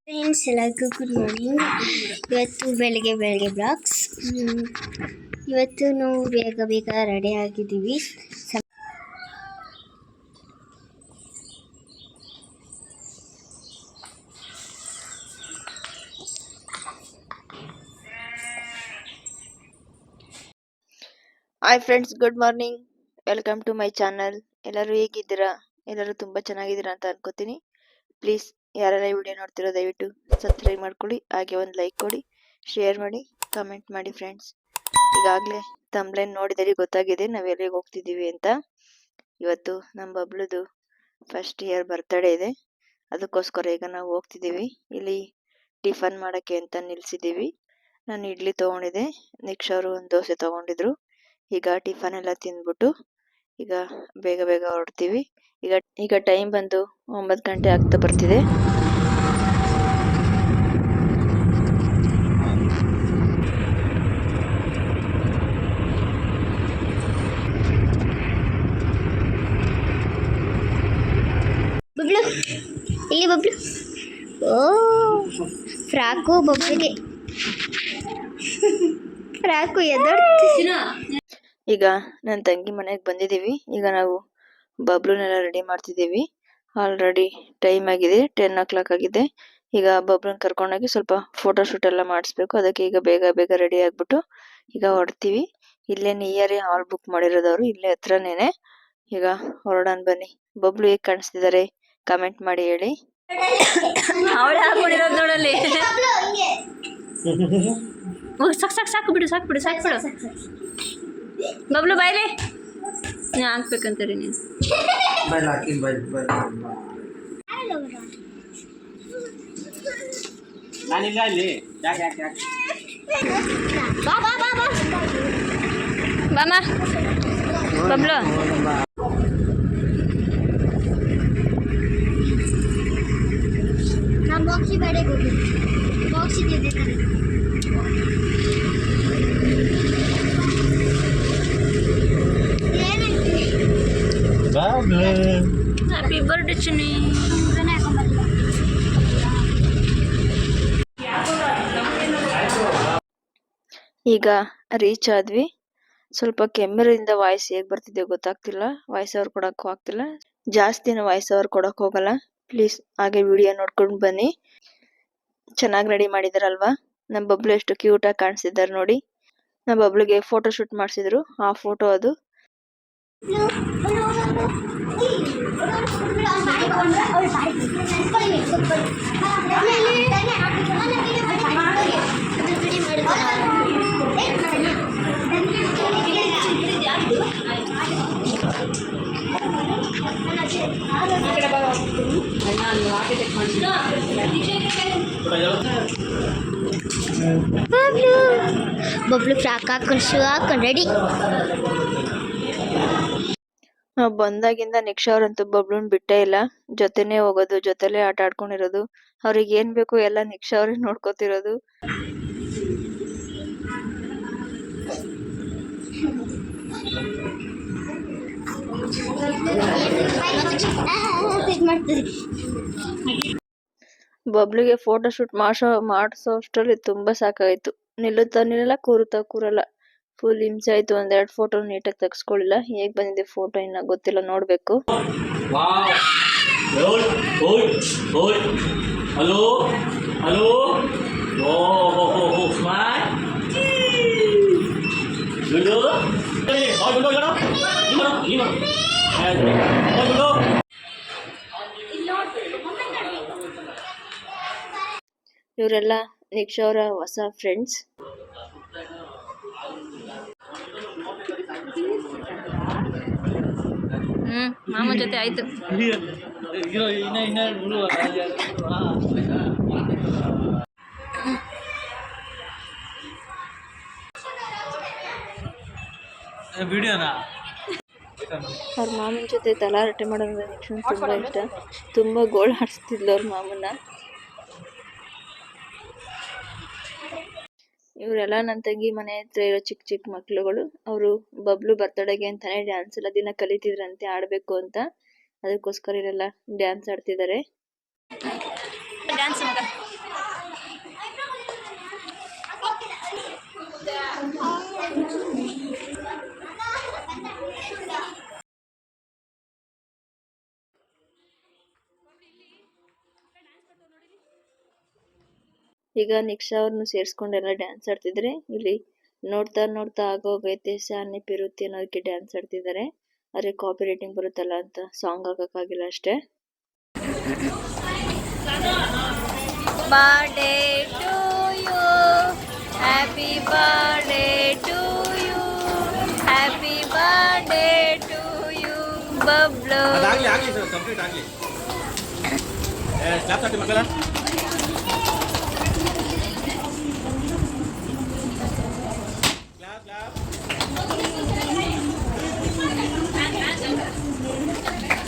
Friends ಎಲ್ಲರಿಗೂ good morning. ಇವತ್ತು ಬೆಳಗ್ಗೆ ಬ್ಲಾಗ್ಸ್. ಇವತ್ತು ನಾವು ಬೇಗ ರೆಡಿ ಆಗಿದ್ದೀವಿ. Hi friends, good morning. Welcome to my channel. ಎಲ್ಲರೂ ಹೇಗಿದ್ದೀರಾ? ಎಲ್ಲರೂ ತುಂಬ ಚೆನ್ನಾಗಿದ್ದೀರಾ ಅಂತ ಅನ್ಕೋತೀನಿ. ಪ್ಲೀಸ್ ಯಾರೆಲ್ಲ ವಿಡಿಯೋ ನೋಡ್ತಿರೋ ದಯವಿಟ್ಟು ಸಬ್ಸ್ಕ್ರೈಬ್ ಮಾಡ್ಕೊಳ್ಳಿ, ಹಾಗೆ ಒಂದು ಲೈಕ್ ಕೊಡಿ, ಶೇರ್ ಮಾಡಿ, ಕಮೆಂಟ್ ಮಾಡಿ. ಫ್ರೆಂಡ್ಸ್, ಈಗಾಗಲೇ ತಮ್ಲೈನ್ ನೋಡಿದರೆ ಗೊತ್ತಾಗಿದೆ ನಾವು ಎಲ್ಲಿಗೆ ಹೋಗ್ತಿದ್ದೀವಿ ಅಂತ. ಇವತ್ತು ನಮ್ಮ ಬಬ್ಲುದು ಫಸ್ಟ್ ಇಯರ್ ಬರ್ತ್ಡೇ ಇದೆ, ಅದಕ್ಕೋಸ್ಕರ ಈಗ ನಾವು ಹೋಗ್ತಿದ್ದೀವಿ. ಇಲ್ಲಿ ಟಿಫನ್ ಮಾಡೋಕ್ಕೆ ಅಂತ ನಿಲ್ಸಿದ್ದೀವಿ. ನಾನು ಇಡ್ಲಿ ತೊಗೊಂಡಿದ್ದೆ, ನಿಕ್ಷ ಅವರು ಒಂದು ದೋಸೆ ತೊಗೊಂಡಿದ್ರು. ಈಗ ಟಿಫನ್ ಎಲ್ಲ ತಿಂದ್ಬಿಟ್ಟು ಈಗ ಬೇಗ ಹೊರಡ್ತೀವಿ. ಈಗ ಟೈಮ್ ಬಂದು 9 ಗಂಟೆ ಆಗ್ತಾ ಬರ್ತಿದೆ. ಬಬ್ಲು ಇಲ್ಲಿ ಬಬ್ಲು. ಓ ಫ್ರಾಕು ಬಬ್ಲಿಗೆ ಫ್ರಾಕು ಎದಡ್ತೀನ. ಈಗ ನನ್ನ ತಂಗಿ ಮನೆಗೆ ಬಂದಿದ್ದೀವಿ. ಈಗ ನಾವು ಬಬ್ಲುನೆಲ್ಲ ರೆಡಿ ಮಾಡ್ತಿದ್ದೀವಿ. ಆಲ್ರೆಡಿ ಟೈಮ್ ಆಗಿದೆ, 10 o'clock ಆಗಿದೆ. ಈಗ ಬಬ್ಲುನ ಕರ್ಕೊಂಡೋಗಿ ಸ್ವಲ್ಪ ಫೋಟೋ ಶೂಟ್ ಎಲ್ಲ ಮಾಡಿಸ್ಬೇಕು. ಅದಕ್ಕೆ ಈಗ ಬೇಗ ರೆಡಿ ಆಗ್ಬಿಟ್ಟು ಈಗ ಹೊರಡ್ತೀವಿ. ಇಲ್ಲೇ ನಿಯರೇ ಹಾಲ್ ಬುಕ್ ಮಾಡಿರೋದವರು, ಇಲ್ಲೇ ಹತ್ರನೇನೆ. ಈಗ ಹೊರಡೋಣ ಬನ್ನಿ. ಬಬ್ಲು ಹೇಗೆ ಕಾಣಿಸ್ತಿದ್ದಾರೆ ಕಮೆಂಟ್ ಮಾಡಿ ಹೇಳಿ. ಅವಳೇ ಹಾಕೊಂಡಿರೋದು ನೋಡಲ್ಲಿ. ಸಾಕು ಬಿಡು ಬಬ್ಲು ಬಾಯ್ಲೆ ಹಾಕ್ಬೇಕಂತಾರೆ ನೀನು. ಬಾಮ ಬಬ್ಲು. ನಾನು ಬಾಕ್ಸಿ ಬೇಡಗೆ ಹೋಗಿ ಬಾಕ್ಸಿ ಇದೆ. ಹ್ಯಾಪಿ ಬರ್ಡೇ ಚಿನ್ನಿ. ಈಗ ರೀಚ್ ಆದ್ವಿ. ಸ್ವಲ್ಪ ಕೆಮ್ಮರಿಂದ ವಾಯ್ಸ್ ಹೇಗೆ ಬರ್ತಿದೆ ಗೊತ್ತಾಗ್ತಿಲ್ಲ, ವಾಯ್ಸ್ ಓವರ್ ಕೊಡಕ್ಕೂ ಆಗ್ತಿಲ್ಲ. ಜಾಸ್ತಿನ ವಾಯ್ಸ್ ಓವರ್ ಕೊಡಕ್ ಹೋಗಲ್ಲ. ಪ್ಲೀಸ್ ಹಾಗೆ ವಿಡಿಯೋ ನೋಡ್ಕೊಂಡು ಬನ್ನಿ. ಚೆನ್ನಾಗಿ ರೆಡಿ ಮಾಡಿದಾರಲ್ವಾ? ನಮ್ಮ ಬಬ್ಲು ಎಷ್ಟು ಕ್ಯೂಟ್ ಆಗಿ ಕಾಣಿಸಿದ್ದಾರೆ ನೋಡಿ. ನಮ್ಮ ಬಬ್ಲುಗೆ ಫೋಟೋ ಶೂಟ್ ಮಾಡಿಸಿದ್ರು, ಆ ಫೋಟೋ ಅದು. ಬಬ್ಲು ಫ್ರಾಕ್ ಹಾಕೊಂಡು ರೆಡಿ. ನಾವು ಬಂದಾಗಿಂದ ನಿಕ್ಷಾ ಅವ್ರಂತೂ ಬಬ್ಲುನ್ ಬಿಟ್ಟೇ ಇಲ್ಲ. ಜೊತೆನೆ ಹೋಗೋದು, ಜೊತೆಲೆ ಆಟ ಆಡ್ಕೊಂಡಿರೋದು. ಅವ್ರಿಗೆ ಏನ್ ಬೇಕು ಎಲ್ಲ ನಿಕ್ಷಾ ಅವ್ರಿಗೆ ನೋಡ್ಕೋತಿರೋದು. ಬಬ್ಲುಗೆ ಫೋಟೋ ಶೂಟ್ ಮಾಡಿಸೋ ಅಷ್ಟರಲ್ಲಿ ತುಂಬಾ ಸಾಕಾಯ್ತು. ನಿಲ್ಲಲ್ಲ, ಕೂರಲ್ಲ. ಫುಲ್ ಹಿಂಸೆ ಆಯ್ತು. 1-2 ಫೋಟೋ ನೀಟಾಗಿ ತೆಗ್ಸ್ಕೊಳ್ಳಿಲ್ಲ. ಹೇಗ್ ಬಂದಿದೆ ಫೋಟೋ ಇನ್ನ ಗೊತ್ತಿಲ್ಲ, ನೋಡ್ಬೇಕು. ಇವರೆಲ್ಲ ನಿಕ್ಷಾ ಅವರ ಹೊಸ ಫ್ರೆಂಡ್ಸ್. ಮಾಮನ ಜೊತೆ ಆಯ್ತು. ಅವ್ರ ಮಾಮನ ಜೊತೆ ತಲಾರಟೆ ಮಾಡೋದು ನಿಕ್ಷನ್ ತುಂಬಾ ಇಷ್ಟ. ತುಂಬಾ ಗೋಳ್ ಆಡಿಸ್ತಿದ್ಲು ಅವ್ರ ಮಾಮನ್ನ. ಇವರೆಲ್ಲ ನನ್ನ ತಂಗಿ ಮನೆ ಹತ್ರ ಇರೋ ಚಿಕ್ಕ ಚಿಕ್ಕ ಮಕ್ಳುಗಳು. ಅವರು ಬಬ್ಲು ಬರ್ತಡೆಗೆ ಅಂತಾನೆ ಡ್ಯಾನ್ಸ್ ಎಲ್ಲ ದಿನ ಕಲಿತಿದ್ರಂತೆ ಆಡ್ಬೇಕು ಅಂತ. ಅದಕ್ಕೋಸ್ಕರ ಇವರೆಲ್ಲ ಡ್ಯಾನ್ಸ್ ಆಡ್ತಿದ್ದಾರೆ. ಈಗ ನಿಕ್ಷಾ ಅವ್ರನ್ನು ಸೇರ್ಸ್ಕೊಂಡೆಲ್ಲ ಡ್ಯಾನ್ಸ್ ಆಡ್ತಿದ್ರೆ. ಇಲ್ಲಿ ನೋಡ್ತಾ ನೋಡ್ತಾ ಆಗೋಗೈತೆ ಸಾನೆ ಪಿರುತಿ ಅನ್ನೋದಕ್ಕೆ ಡ್ಯಾನ್ಸ್ ಆಡ್ತಿದ್ದಾರೆ. ಆದ್ರೆ ಕಾಪಿ ರೈಟಿಂಗ್ ಬರುತ್ತಲ್ಲ ಅಂತ ಸಾಂಗ್ ಹಾಕಕ್ಕಾಗಿಲ್ಲ ಅಷ್ಟೇ. Birthday to you, happy birthday to you, happy birthday to you Bablu. ಆಗಲಿ ಸರ್, ಕಂಪ್ಲೀಟ್ ಆಗಲಿ. ಕ್ಲಾಪ್ ತಟ್ಟಿ ಮಕ್ಕಳ.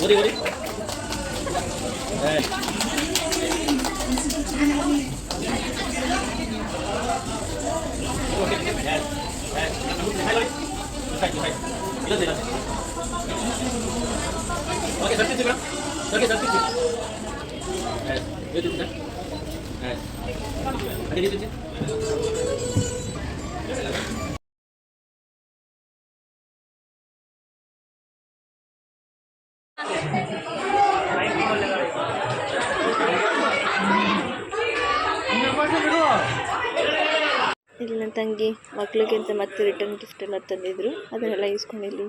ಓದಿ ಓದಿ. ಓಕೆ ಸರ್ತಿಸಿ ಮೇಡಮ್, ಓಕೆ ಸರ್ತಿಸಿ. ಇಲ್ಲಿ ನನ್ನ ತಂಗಿ ಮಕ್ಳಿಗೆ ಅಂತ ಮತ್ತೆ ರಿಟರ್ನ್ ಗಿಫ್ಟ್ ಎಲ್ಲ ತಂದಿದ್ರು. ಅದನ್ನೆಲ್ಲ ಇಸ್ಕೊಂಡು ಇಲ್ಲಿ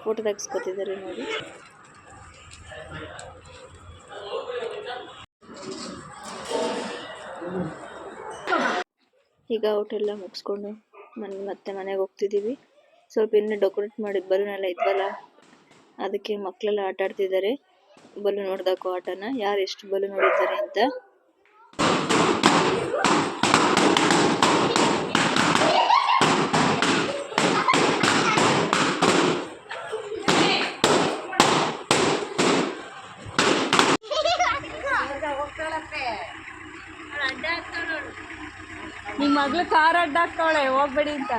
ಫೋಟೋ ತೆಗೆಸ್ಕೊತಿದ್ದಾರೆ ನೋಡಿ. ಈಗ ಔಟ್ ಎಲ್ಲ ಮುಗಿಸ್ಕೊಂಡು ಮತ್ತೆ ಮನೆಗೆ ಹೋಗ್ತಿದ್ದೀವಿ. ಸ್ವಲ್ಪ ಇನ್ನೂ ಡೆಕೋರೇಟ್ ಮಾಡಿ ಬಲೂನ್ ಎಲ್ಲ ಇದ್ವಲ್ಲ, ಅದಕ್ಕೆ ಮಕ್ಕಳೆಲ್ಲ ಆಟ ಆಡ್ತಿದ್ದಾರೆ. ಬಲೂನ್ ಹೊಡೆದಾಕೋ ಆಟನ, ಯಾರು ಎಷ್ಟು ಬಲೂನ್ ಹೊಡಿತಾರೆ ಅಂತ. ನಿಮ್ಮ ಮಗಳು ಕಾರ್ ಅಡ್ಡಾಕ್ತಾವಳೆ ಹೋಗ್ಬೇಡಿ ಅಂತ.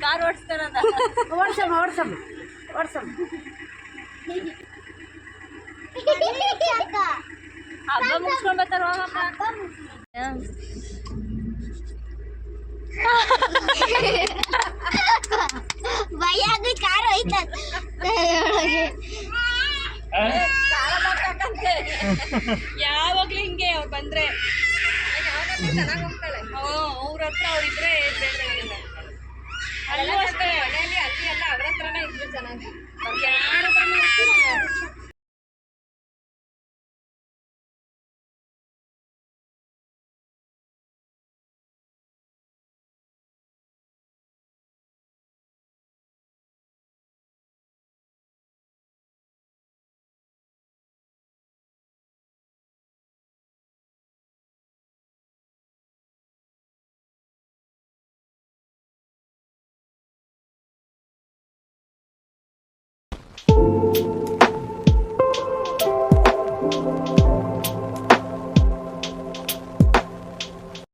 ಕಾರ್ ಓಡಿಸ್ತಾರಂತ. ಹಬ್ಬ ಮುಗಿಸ್ಕೊಂಡ್ ಬರ್ತಾರ. ಭಯ ಕಾರ್ ಹೋಯ್ತ ಯಾವಾಗ್ಲೂ ಹಿಂಗೆ ಅವ್ರು ಬಂದ್ರೆ ಚೆನ್ನಾಗಿ ಹೋಗ್ತಾಳೆ. ಅವ್ರ ಹತ್ರ ಅವ್ರಿದ್ರೆ ಅಲ್ಲೂ ಅಷ್ಟೇ. ಮನೆಯಲ್ಲಿ ಅಲ್ಲಿ ಎಲ್ಲ ಅವ್ರ ಹತ್ರನೇ ಇದ್ರು ಚೆನ್ನಾಗಿ. ಯಾರ ಹತ್ರನೂ